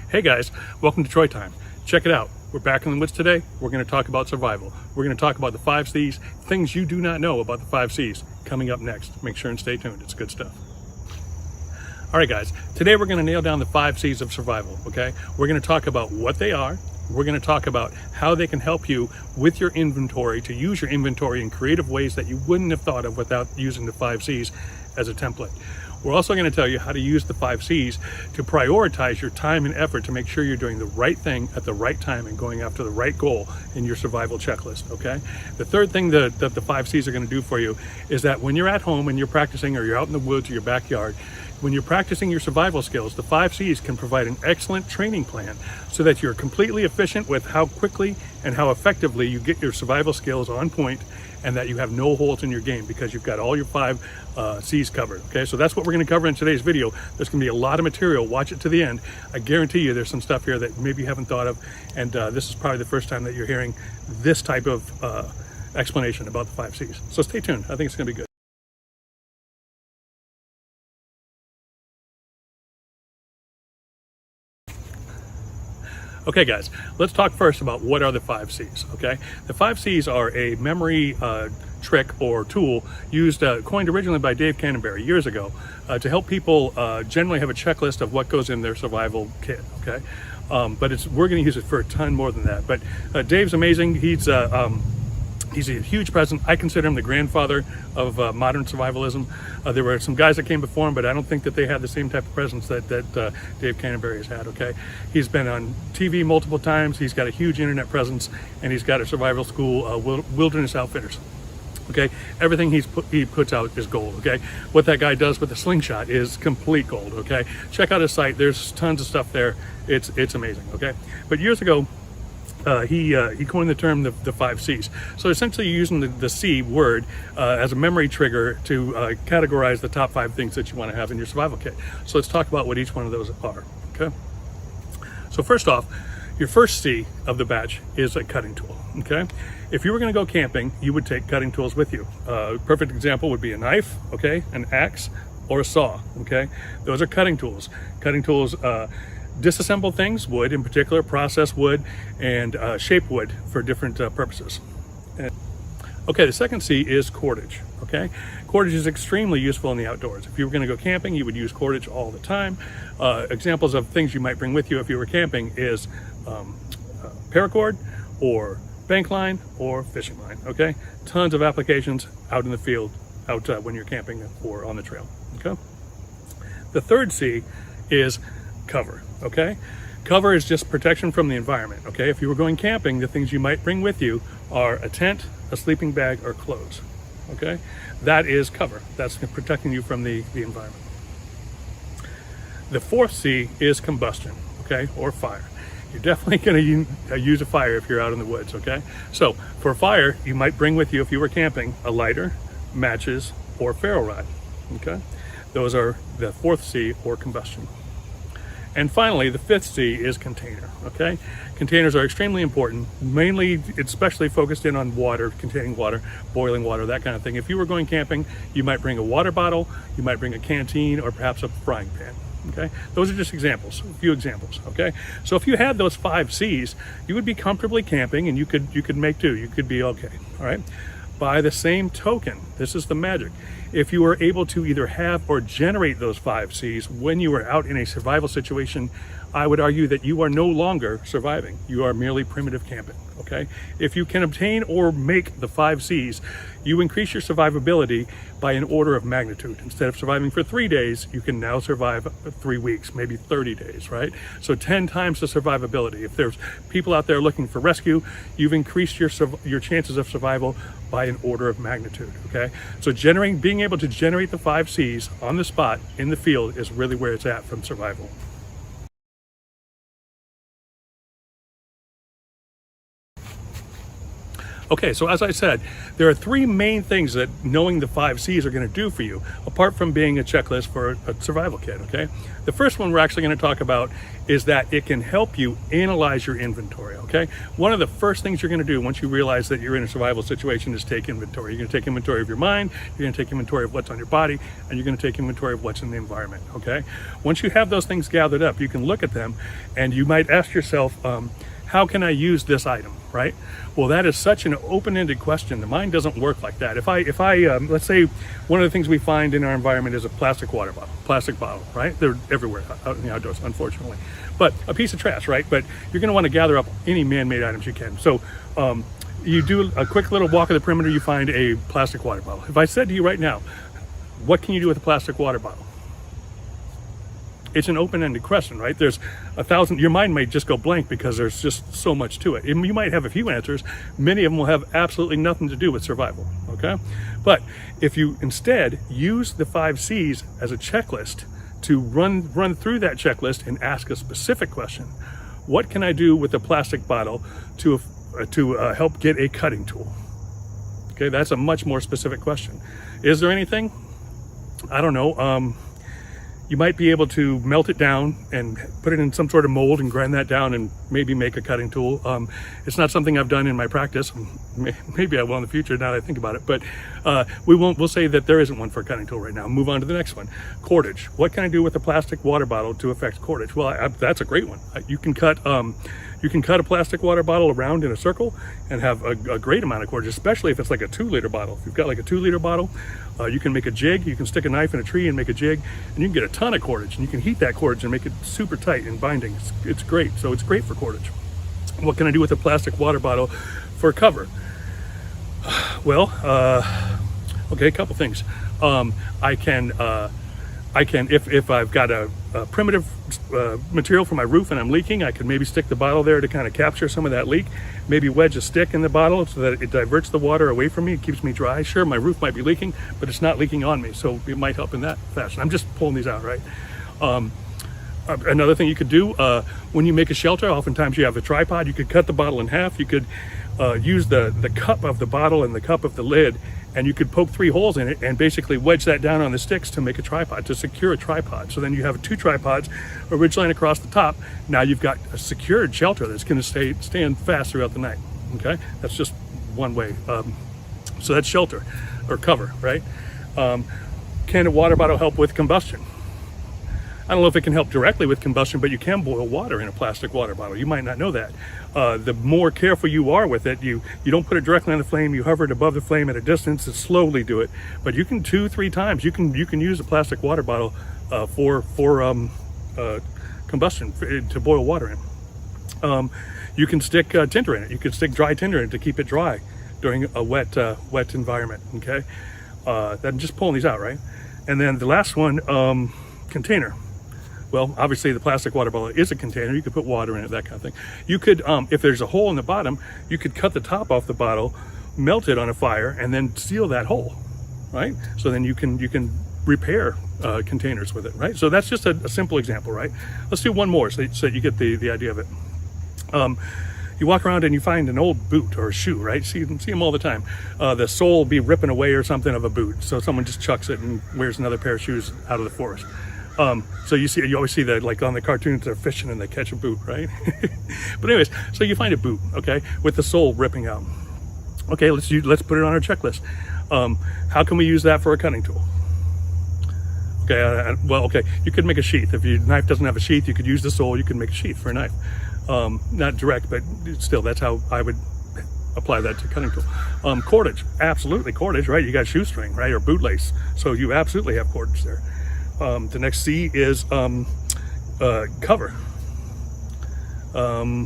Hey guys, welcome to Troy Time. Check it out. We're back in the woods today. We're going to talk about survival. We're going to talk about the 5 C's, things you do not know about the 5 C's, coming up next. Make sure and stay tuned. It's good stuff. All right, guys, today we're going to nail down the 5 C's of survival, okay? We're going to talk about what they are. We're going to talk about how they can help you with your inventory, to use your inventory in creative ways that you wouldn't have thought of without using the 5 C's as a template. We're also going to tell you how to use the 5 C's to prioritize your time and effort to make sure you're doing the right thing at the right time and going after the right goal in your survival checklist, okay? The third thing that the 5 C's are going to do for you is that when you're at home and you're practicing, or you're out in the woods or your backyard, when you're practicing your survival skills, the 5 C's can provide an excellent training plan so that you're completely efficient with how quickly and how effectively you get your survival skills on point, and that you have no holes in your game because you've got all your 5 C's covered, okay? So that's what we're gonna cover in today's video. There's gonna be a lot of material. Watch it to the end. I guarantee you there's some stuff here that maybe you haven't thought of, and this is probably the first time that you're hearing this type of explanation about the 5 C's. So stay tuned. I think it's gonna be good. Okay guys, let's talk first about what are the 5 C's, okay? The 5 C's are a memory trick or tool used, coined originally by Dave Canterbury years ago to help people generally have a checklist of what goes in their survival kit, okay? But we're gonna use it for a ton more than that. But Dave's amazing. He's a huge presence. I consider him the grandfather of modern survivalism. There were some guys that came before him, but I don't think that they had the same type of presence that Dave Canterbury has had, okay? He's been on TV multiple times. He's got a huge internet presence, and he's got a survival school, Wilderness Outfitters. Okay, everything he puts out is gold, okay? What that guy does with the slingshot is complete gold, okay? Check out his site. There's tons of stuff there. It's amazing, okay? But years ago, he coined the term the 5 C's. So essentially using the C word as a memory trigger to categorize the top 5 things that you want to have in your survival kit. So let's talk about what each one of those are, okay? So first off, your first C of the batch is a cutting tool, okay? If you were gonna go camping, you would take cutting tools with you. A perfect example would be a knife, okay? An axe or a saw, okay? Those are cutting tools. Cutting tools disassemble things, wood in particular, process wood, and shape wood for different purposes. Okay, the second C is cordage, okay? Cordage is extremely useful in the outdoors. If you were gonna go camping, you would use cordage all the time. Examples of things you might bring with you if you were camping is paracord, or bank line, or fishing line, okay? Tons of applications out in the field, out when you're camping or on the trail, okay? The third C is cover, okay? Cover is just protection from the environment, okay? If you were going camping, the things you might bring with you are a tent, a sleeping bag, or clothes, okay? That is cover. That's protecting you from the environment. The fourth C is combustion, okay? Or fire. You're definitely gonna use a fire if you're out in the woods, okay? So for fire, you might bring with you, if you were camping, a lighter, matches, or ferro rod, okay? Those are the fourth C, or combustion. And finally, the fifth C is container, okay? Containers are extremely important, mainly, especially focused in on water, containing water, boiling water, that kind of thing. If you were going camping, you might bring a water bottle, you might bring a canteen, or perhaps a frying pan, okay? Those are just examples, a few examples, okay? So if you had those 5 C's, you would be comfortably camping, and you could make do, you could be okay, all right? By the same token, this is the magic. If you were able to either have or generate those 5 C's when you were out in a survival situation, I would argue that you are no longer surviving. You are merely primitive camping, okay? If you can obtain or make the 5 C's, you increase your survivability by an order of magnitude. Instead of surviving for 3 days, you can now survive 3 weeks, maybe 30 days, right? So 10 times the survivability. If there's people out there looking for rescue, you've increased your chances of survival by an order of magnitude, okay? So being able to generate the 5 C's on the spot in the field is really where it's at from survival. Okay, so as I said, there are three main things that knowing the 5 C's are going to do for you, apart from being a checklist for a survival kit, okay? The first one we're actually going to talk about is that it can help you analyze your inventory, okay? One of the first things you're going to do once you realize that you're in a survival situation is take inventory. You're going to take inventory of your mind, you're going to take inventory of what's on your body, and you're going to take inventory of what's in the environment, okay? Once you have those things gathered up, you can look at them and you might ask yourself, how can I use this item, right? Well, that is such an open-ended question. The mind doesn't work like that. If I let's say one of the things we find in our environment is a plastic water bottle, plastic bottle, right? They're everywhere out in the outdoors, unfortunately. But a piece of trash, right? But you're going to want to gather up any man-made items you can. So you do a quick little walk of the perimeter, you find a plastic water bottle. If I said to you right now, what can you do with a plastic water bottle? It's an open-ended question, right? There's 1,000, your mind might just go blank because there's just so much to it. And you might have a few answers. Many of them will have absolutely nothing to do with survival, okay? But if you instead use the 5 C's as a checklist to run through that checklist and ask a specific question, what can I do with a plastic bottle to help get a cutting tool? Okay, that's a much more specific question. Is there anything? I don't know. You might be able to melt it down and put it in some sort of mold and grind that down and maybe make a cutting tool. It's not something I've done in my practice. Maybe I will in the future now that I think about it, but we'll say that there isn't one for a cutting tool right now. Move on to the next one. Cordage. What can I do with a plastic water bottle to affect cordage? Well, that's a great one. You can cut a plastic water bottle around in a circle and have a great amount of cordage, especially if it's like a 2-liter bottle. If you've got like a 2-liter bottle, you can make a jig. You can stick a knife in a tree and make a jig, and you can get a ton of cordage, and you can heat that cordage and make it super tight and binding. It's great. So it's great for cordage. What can I do with a plastic water bottle for cover? Well, okay, a couple things. I can if I've got a primitive material for my roof and I'm leaking, I can maybe stick the bottle there to kind of capture some of that leak. Maybe wedge a stick in the bottle so that it diverts the water away from me. It keeps me dry. Sure, my roof might be leaking, but it's not leaking on me, so it might help in that fashion. I'm just pulling these out, right? Another thing you could do, when you make a shelter, oftentimes you have a tripod. You could cut the bottle in half. You could use the cup of the bottle and the cup of the lid, and you could poke 3 holes in it and basically wedge that down on the sticks to make a tripod, to secure a tripod. So then you have 2 tripods, a ridgeline across the top. Now you've got a secured shelter that's going to stand fast throughout the night. Okay, that's just one way. So that's shelter or cover, right? Can a water bottle help with combustion? I don't know if it can help directly with combustion, but you can boil water in a plastic water bottle. You might not know that. The more careful you are with it, you don't put it directly on the flame. You hover it above the flame at a distance to slowly do it. But you can 2-3 times. You can use a plastic water bottle for combustion to boil water in. You can stick tinder in it. You can stick dry tinder in it to keep it dry during a wet environment. Okay, I'm just pulling these out, right? And then the last one, container. Well, obviously the plastic water bottle is a container. You could put water in it, that kind of thing. You could, if there's a hole in the bottom, you could cut the top off the bottle, melt it on a fire, and then seal that hole, right? So then you can repair containers with it, right? So that's just a simple example, right? Let's do one more so you get the idea of it. You walk around and you find an old boot or a shoe, right? See them all the time. The sole will be ripping away or something of a boot. So someone just chucks it and wears another pair of shoes out of the forest. So you always see that, like on the cartoons, they're fishing and they catch a boot, right? But anyways, so you find a boot, okay, with the sole ripping out. Okay, let's put it on our checklist. How can we use that for a cutting tool? Okay, well, okay, you could make a sheath. If your knife doesn't have a sheath, you could use the sole. You could make a sheath for a knife. Not direct, but still, that's how I would apply that to cutting tool. Cordage, absolutely cordage, right? You got shoestring, right, or bootlace, so you absolutely have cordage there. The next C is cover. I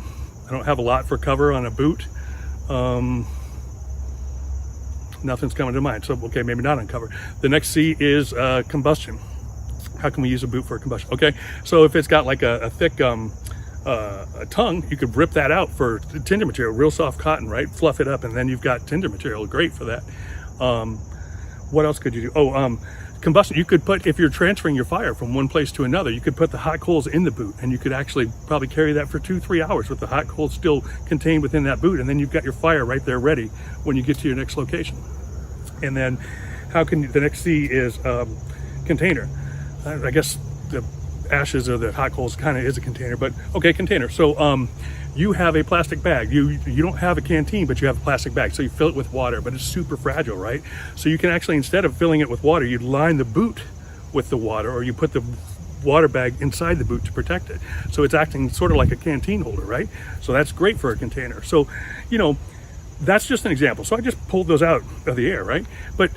don't have a lot for cover on a boot. Nothing's coming to mind, so okay, maybe not on cover. The next C is combustion. How can we use a boot for combustion? Okay, so if it's got like a thick a tongue, you could rip that out for tinder material, real soft cotton, right? Fluff it up, and then you've got tinder material. Great for that. What else could you do? combustion. You could put, if you're transferring your fire from one place to another, you could put the hot coals in the boot, and you could actually probably carry that for 2-3 hours with the hot coals still contained within that boot, and then you've got your fire right there ready when you get to your next location. And then the next C is container. I guess the ashes or the hot coals kind of is a container, but okay, container. So you have a plastic bag. You don't have a canteen, but you have a plastic bag. So you fill it with water, but it's super fragile, right? So you can actually, instead of filling it with water, you line the boot with the water, or you put the water bag inside the boot to protect it. So it's acting sort of like a canteen holder, right? So that's great for a container. So, you know, that's just an example. So I just pulled those out of the air, right? But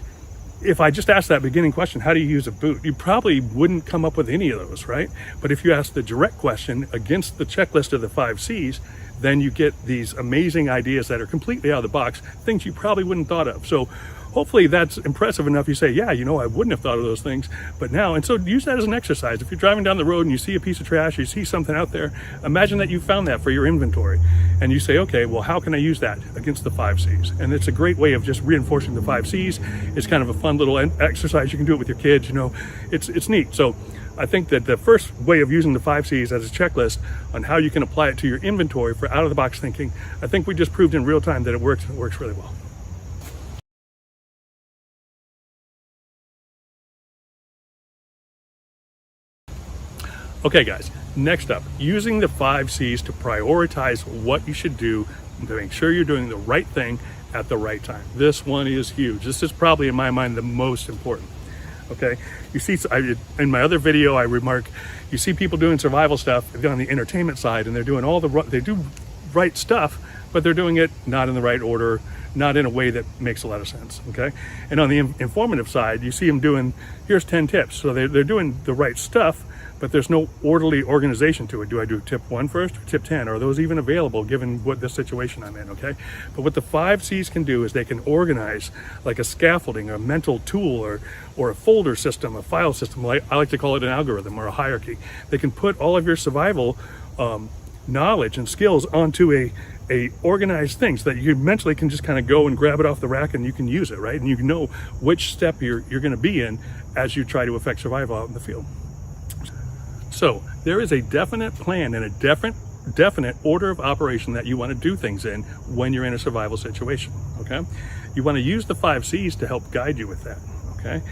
if I just asked that beginning question, how do you use a boot? You probably wouldn't come up with any of those, right? But if you ask the direct question against the checklist of the 5 C's, then you get these amazing ideas that are completely out of the box, things you probably wouldn't thought of. So hopefully that's impressive enough. You say, yeah, you know, I wouldn't have thought of those things, but now, and so use that as an exercise. If you're driving down the road and you see a piece of trash, you see something out there, imagine that you found that for your inventory. And you say, okay, well, how can I use that against the 5 C's? And it's a great way of just reinforcing the 5 C's. It's kind of a fun little exercise. You can do it with your kids, you know, it's neat. So I think that the first way of using the 5 C's as a checklist on how you can apply it to your inventory for out-of-the-box thinking, I think we just proved in real time that it works really well. Okay guys, next up, using the 5 C's to prioritize what you should do to make sure you're doing the right thing at the right time. This one is huge. This is probably, in my mind, the most important. Okay, you see, in my other video, I remark, you see people doing survival stuff on the entertainment side, and they're doing they do right stuff, but they're doing it not in the right order, not in a way that makes a lot of sense, okay? And on the informative side, you see them doing, here's 10 tips. So they're doing the right stuff, but there's no orderly organization to it. Do I do tip 1 first or tip 10? Are those even available given what the situation I'm in, okay? But what the 5 C's can do is they can organize like a scaffolding, a mental tool, or a folder system, a file system. I like to call it an algorithm or a hierarchy. They can put all of your survival knowledge and skills onto a organized thing so that you mentally can just kind of go and grab it off the rack and you can use it, right? And you know which step you're going to be in as you try to affect survival out in the field. So there is a definite plan and a definite order of operation that you want to do things in when you're in a survival situation, okay? You want to use the 5 C's to help guide you with that, okay?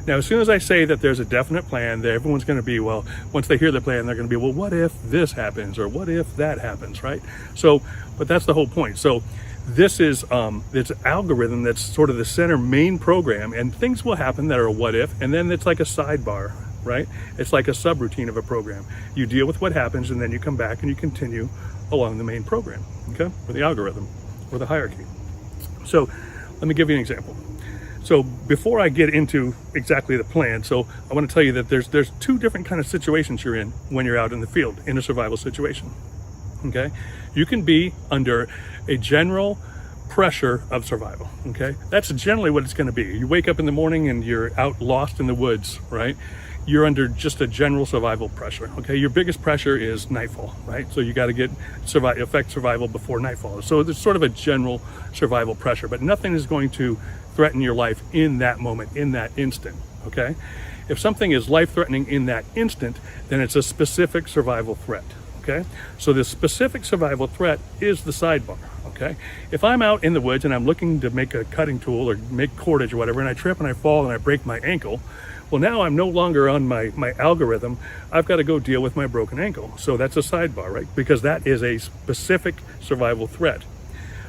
Now, as soon as I say that there's a definite plan, everyone's going to be, well, once they hear the plan, they're going to be, well, what if this happens, or what if that happens, right? So, but that's the whole point. So this is it's an algorithm that's sort of the center main program, and things will happen that are a what if, and then it's like a sidebar, right? It's like a subroutine of a program. You deal with what happens, and then you come back and you continue along the main program, okay? Or the algorithm, or the hierarchy. So let me give you an example. So before I get into exactly the plan, so I want to tell you that there's 2 different kind of situations you're in when you're out in the field in a survival situation, okay? You can be under a general pressure of survival, okay? That's generally what it's going to be. You wake up in the morning and you're out lost in the woods, right? You're under just a general survival pressure, okay? Your biggest pressure is nightfall, right? So you got to affect survival before nightfall. So there's sort of a general survival pressure, but nothing is going to threaten your life in that moment, in that instant, okay? If something is life-threatening in that instant, then it's a specific survival threat, okay? So the specific survival threat is the sidebar, okay? If I'm out in the woods and I'm looking to make a cutting tool or make cordage or whatever, and I trip and I fall and I break my ankle, well, now I'm no longer on my algorithm. I've got to go deal with my broken ankle. So that's a sidebar, right? Because that is a specific survival threat.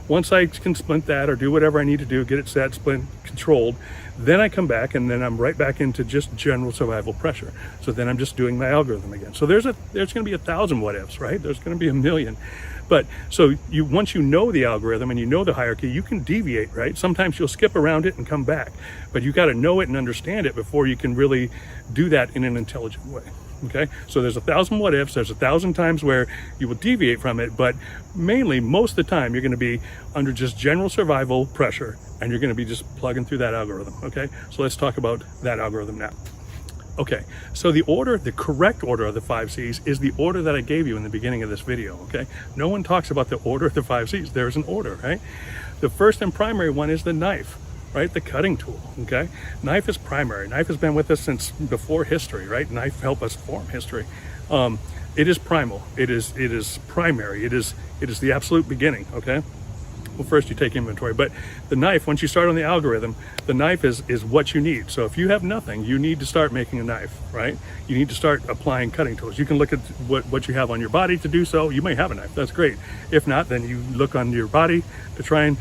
Once I can splint that or do whatever I need to do, get it set, splint, controlled, then I come back and then I'm right back into just general survival pressure. So then I'm just doing my algorithm again. So there's going to be 1,000 what ifs, right? There's going to be 1,000,000. But so once you know the algorithm and you know the hierarchy, you can deviate, right? Sometimes you'll skip around it and come back, but you got to know it and understand it before you can really do that in an intelligent way. Okay, so there's 1,000 what ifs, there's 1,000 times where you will deviate from it, but mainly most of the time you're going to be under just general survival pressure and you're going to be just plugging through that algorithm. Okay, so let's talk about that algorithm now. Okay, so the correct order of the 5 C's is the order that I gave you in the beginning of this video, okay? No one talks about the order of the 5 C's. There's an order, right? The first and primary one is the knife, right? The cutting tool, okay? Knife is primary. Knife has been with us since before history, right? Knife help us form history. It is primal. It is primary. It is the absolute beginning, okay? Well, first you take inventory, but the knife, once you start on the algorithm, the knife is what you need. So if you have nothing, you need to start making a knife, right? You need to start applying cutting tools. You can look at what you have on your body to do so. You may have a knife, that's great. If not, then you look on your body to try and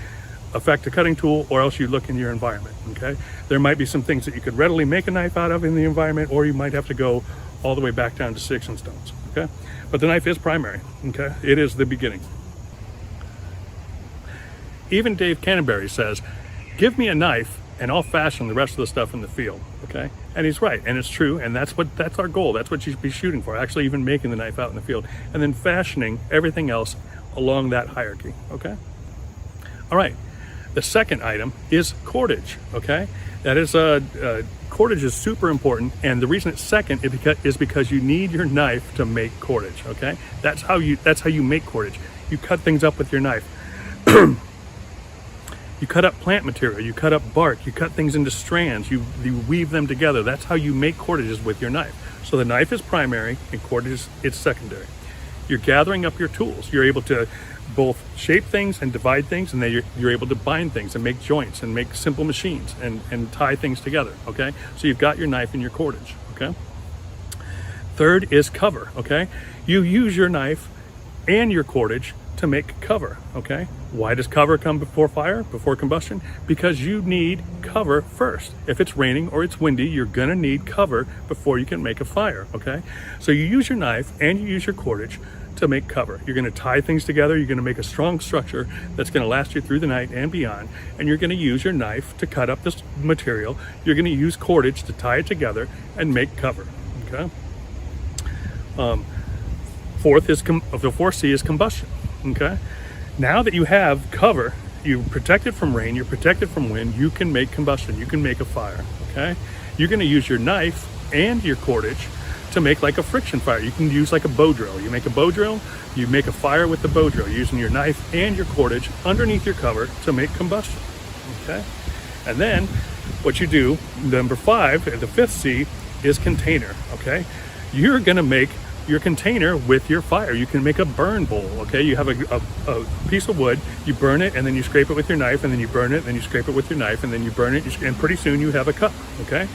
affect a cutting tool, or else you look in your environment, okay? There might be some things that you could readily make a knife out of in the environment, or you might have to go all the way back down to sticks and stones, okay? But the knife is primary, okay? It is the beginning. Even Dave Canterbury says, give me a knife and I'll fashion the rest of the stuff in the field, okay? And he's right, and it's true, and that's our goal. That's what you should be shooting for, actually even making the knife out in the field, and then fashioning everything else along that hierarchy, okay? All right, the second item is cordage, okay? That is, cordage is super important, and the reason it's second is because you need your knife to make cordage, okay? That's how you make cordage. You cut things up with your knife. You cut up plant material, you cut up bark, you cut things into strands, you weave them together. That's how you make cordages with your knife. So the knife is primary and cordage is secondary. You're gathering up your tools. You're able to both shape things and divide things, and then you're able to bind things and make joints and make simple machines and tie things together, okay? So you've got your knife and your cordage, okay? Third is cover, okay? You use your knife and your cordage to make cover, okay? Why does cover come before fire, before combustion? Because you need cover first. If it's raining or it's windy, you're gonna need cover before you can make a fire, okay? So you use your knife and you use your cordage to make cover. You're gonna tie things together, you're gonna make a strong structure that's gonna last you through the night and beyond, and you're gonna use your knife to cut up this material, you're gonna use cordage to tie it together and make cover, okay? The fourth C is combustion, okay? Now that you have cover, you're protected from rain, you're protected from wind, you can make combustion, you can make a fire, okay? You're gonna use your knife and your cordage to make like a friction fire. You can use like a bow drill. You make a bow drill, you make a fire with the bow drill using your knife and your cordage underneath your cover to make combustion, okay? And then what you do, number 5, the 5th C is container, okay? You're gonna make your container with your fire. You can make a burn bowl, okay? You have a piece of wood, you burn it, and then you scrape it with your knife, and then you burn it, and then you scrape it with your knife, and then you burn it, and pretty soon you have a cup, okay?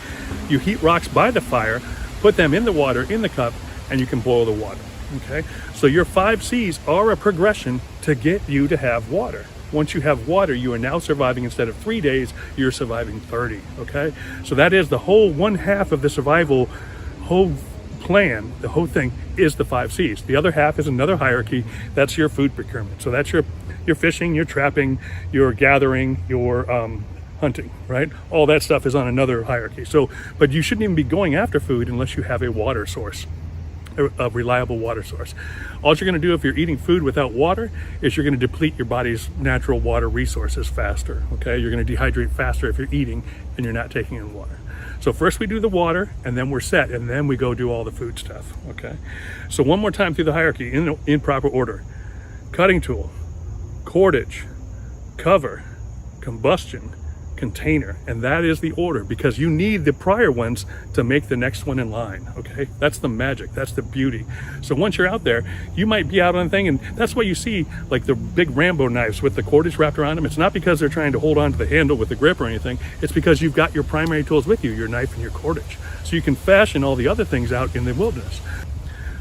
You heat rocks by the fire, put them in the water, in the cup, and you can boil the water, okay? So your 5 C's are a progression to get you to have water. Once you have water, you are now surviving, instead of 3 days, you're surviving 30, okay? So that is the whole 1/2 of the survival whole plan. The whole thing is the 5 C's. The other half is another hierarchy. That's your food procurement. So that's your fishing, your trapping, your gathering, your hunting, right? All that stuff is on another hierarchy. So, but you shouldn't even be going after food unless you have a water source, a reliable water source. All you're going to do if you're eating food without water is you're going to deplete your body's natural water resources faster, okay? You're going to dehydrate faster if you're eating and you're not taking in water. So first we do the water, and then we're set, and then we go do all the food stuff, okay? So one more time through the hierarchy in proper order. Cutting tool, cordage, cover, combustion, container, and that is the order, because you need the prior ones to make the next one in line, okay? That's the magic, that's the beauty. So once you're out there, you might be out on a thing, and that's why you see like the big Rambo knives with the cordage wrapped around them. It's not because they're trying to hold on to the handle with the grip or anything, it's because you've got your primary tools with you, your knife and your cordage. So you can fashion all the other things out in the wilderness.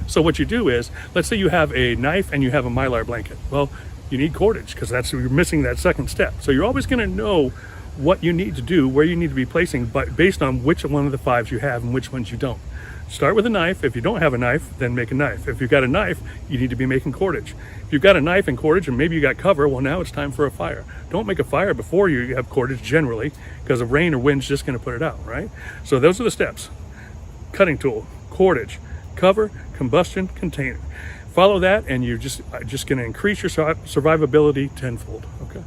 So what you do is, let's say you have a knife and you have a Mylar blanket. Well, you need cordage, because you're missing that second step. So you're always gonna know what you need to do, where you need to be placing, but based on which one of the 5s you have and which ones you don't. Start with a knife. If you don't have a knife, then make a knife. If you've got a knife, you need to be making cordage. If you've got a knife and cordage and maybe you got cover, well, now it's time for a fire. Don't make a fire before you have cordage generally, because of rain or wind's just gonna put it out, right? So those are the steps. Cutting tool, cordage, cover, combustion, container. Follow that and you're just gonna increase your survivability tenfold, okay?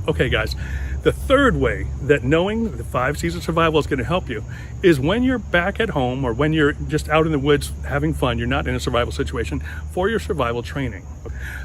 Okay guys, The third way that knowing the 5 C's of survival is going to help you is when you're back at home or when you're just out in the woods having fun, you're not in a survival situation, for your survival training.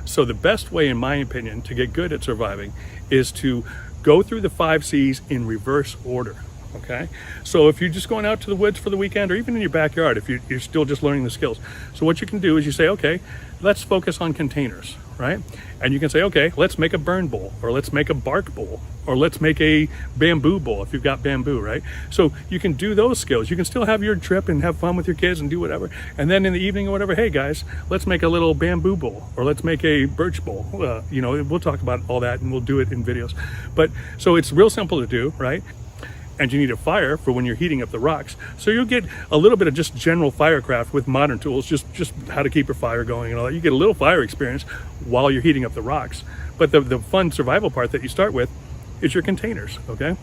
So the best way, in my opinion, to get good at surviving is to go through the 5 C's in reverse order. Okay, so if you're just going out to the woods for the weekend, or even in your backyard, if you're still just learning the skills, so what you can do is you say, okay, let's focus on containers, right? And you can say, okay, let's make a burn bowl, or let's make a bark bowl, or let's make a bamboo bowl if you've got bamboo, right? So you can do those skills. You can still have your trip and have fun with your kids and do whatever. And then in the evening or whatever, hey guys, let's make a little bamboo bowl, or let's make a birch bowl. We'll talk about all that and we'll do it in videos. But so it's real simple to do, right? And you need a fire for when you're heating up the rocks. So you'll get a little bit of just general firecraft with modern tools, just how to keep your fire going and all that. You get a little fire experience while you're heating up the rocks. But the fun survival part that you start with is your containers, okay?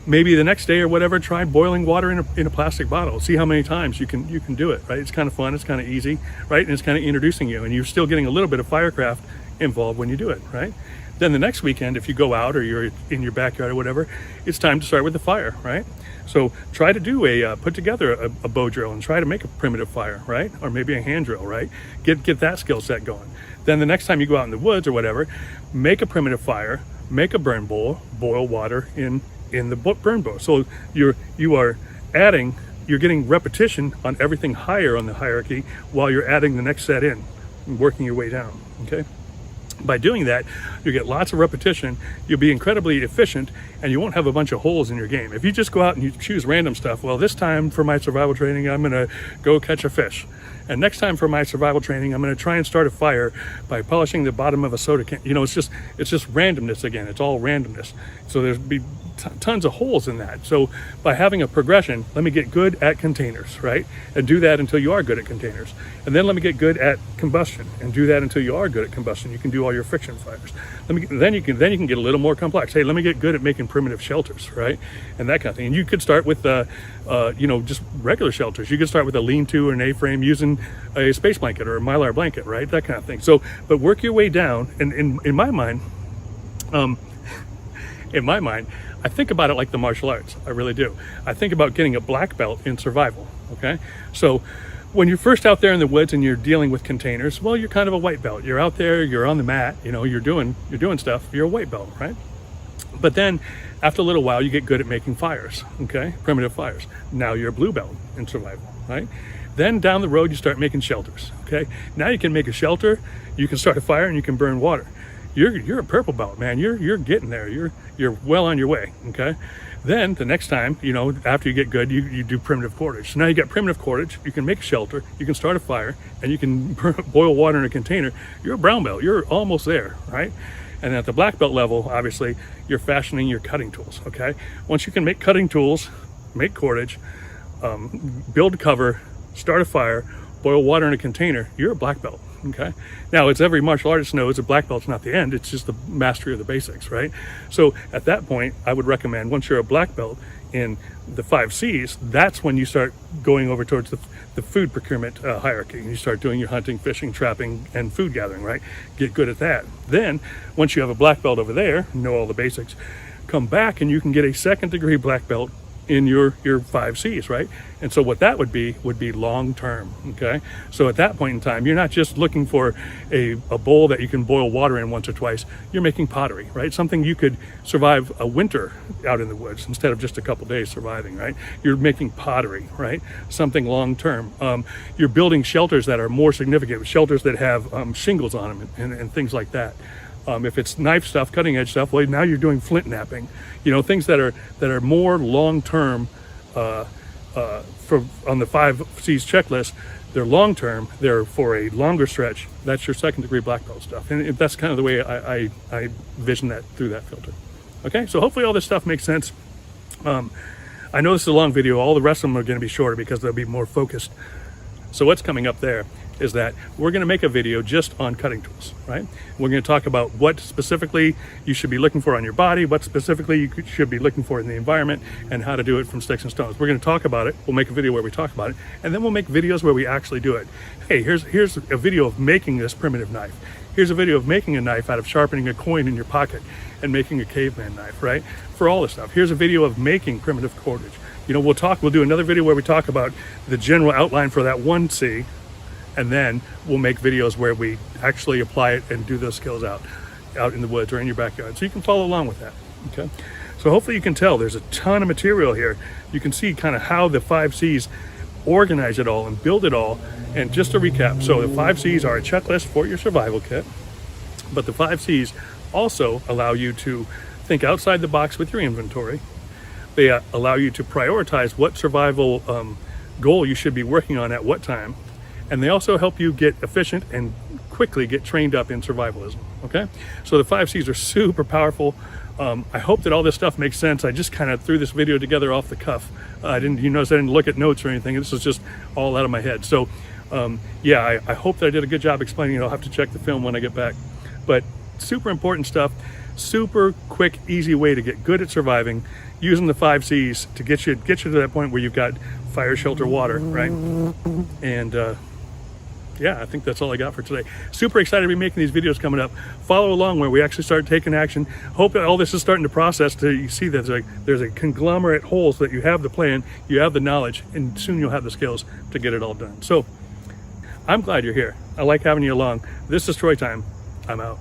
Maybe the next day or whatever, try boiling water in a plastic bottle. See how many times you can do it, right? It's kind of fun, it's kind of easy, right? And it's kind of introducing you, and you're still getting a little bit of firecraft involved when you do it, right? Then the next weekend, if you go out or you're in your backyard or whatever, it's time to start with the fire, right? So try to do put together a bow drill and try to make a primitive fire, right? Or maybe a hand drill, right? Get that skill set going. Then the next time you go out in the woods or whatever, make a primitive fire, make a burn bowl, boil water in the burn bowl. So you're getting repetition on everything higher on the hierarchy while you're adding the next set in and working your way down, okay? By doing that, you get lots of repetition, you'll be incredibly efficient, and you won't have a bunch of holes in your game. If you just go out and you choose random stuff, well, this time for my survival training, I'm gonna go catch a fish. And next time for my survival training, I'm gonna try and start a fire by polishing the bottom of a soda can. It's just randomness again, it's all randomness. So there's be tons of holes in that. So by having a progression, let me get good at containers, right? And do that until you are good at containers. And then let me get good at combustion and do that until you are good at combustion. You can do all your friction fires. Then you can get a little more complex. Hey, let me get good at making primitive shelters, right? And that kind of thing. And you could start with just regular shelters. You could start with a lean-to or an A-frame using a space blanket or a Mylar blanket, right? That kind of thing. So, but work your way down. And in my mind, I think about it like the martial arts. I really do. I think about getting a black belt in survival, okay? So when you're first out there in the woods and you're dealing with containers, well, you're kind of a white belt. You're out there, you're on the mat, you're doing stuff, you're a white belt, right? But then after a little while, you get good at making fires, okay? Primitive fires. Now you're a blue belt in survival, right? Then down the road, you start making shelters, okay? Now you can make a shelter, you can start a fire, and you can burn water. You're a purple belt, man. You're getting there. You're well on your way, okay? Then the next time, after you get good, you do primitive cordage. So now you got primitive cordage, you can make a shelter, you can start a fire, and you can boil water in a container. You're a brown belt. You're almost there, right? And at the black belt level, obviously, you're fashioning your cutting tools, okay? Once you can make cutting tools, make cordage, build cover, start a fire, boil water in a container, you're a black belt. Okay. Now, it's every martial artist knows a black belt's not the end. It's just the mastery of the basics, right? So at that point, I would recommend once you're a black belt in the 5 C's, that's when you start going over towards the food procurement hierarchy. And you start doing your hunting, fishing, trapping, and food gathering, right? Get good at that. Then, once you have a black belt over there, know all the basics, come back and you can get a 2nd degree black belt in your 5 C's, right? And so what that would be long term, okay? So at that point in time, you're not just looking for a bowl that you can boil water in once or twice. You're making pottery, right? Something you could survive a winter out in the woods instead of just a couple days surviving, right? You're making pottery, right? Something long term. You're building shelters that are more significant, shelters that have shingles on them and things like that. If it's knife stuff, cutting edge stuff, well, now you're doing flint knapping. Things that are more long term. On the 5 C's checklist, they're long term. They're for a longer stretch. That's your 2nd degree black belt stuff, and that's kind of the way I vision that through that filter. Okay, so hopefully all this stuff makes sense. I know this is a long video. All the rest of them are going to be shorter because they'll be more focused. So what's coming up there is that we're going to make a video just on cutting tools, right? We're going to talk about what specifically you should be looking for on your body, what specifically you should be looking for in the environment, and how to do it from sticks and stones. We're going to talk about it. We'll make a video where we talk about it, and then we'll make videos where we actually do it. Hey, here's a video of making this primitive knife. Here's a video of making a knife out of sharpening a coin in your pocket and making a caveman knife, right? For all this stuff. Here's a video of making primitive cordage. You know, we'll do another video where we talk about the general outline for that 1C, and then we'll make videos where we actually apply it and do those skills out in the woods or in your backyard. So you can follow along with that, okay? So hopefully you can tell there's a ton of material here. You can see kind of how the 5 C's organize it all and build it all. And just to recap, so the 5 C's are a checklist for your survival kit, but the 5 C's also allow you to think outside the box with your inventory. They allow you to prioritize what survival goal you should be working on at what time. And they also help you get efficient and quickly get trained up in survivalism, okay? So the 5 C's are super powerful. I hope that all this stuff makes sense. I just kind of threw this video together off the cuff. You notice I didn't look at notes or anything. This is just all out of my head. So yeah, I hope that I did a good job explaining it. I'll have to check the film when I get back. But super important stuff, super quick, easy way to get good at surviving, using the 5 C's to get you to that point where you've got fire, shelter, water, right? And yeah, I think that's all I got for today. Super excited to be making these videos coming up. Follow along where we actually start taking action. Hope that all this is starting to process to you see that there's a conglomerate whole so that you have the plan, you have the knowledge, and soon you'll have the skills to get it all done. So I'm glad you're here. I like having you along. This is Troy Time. I'm out.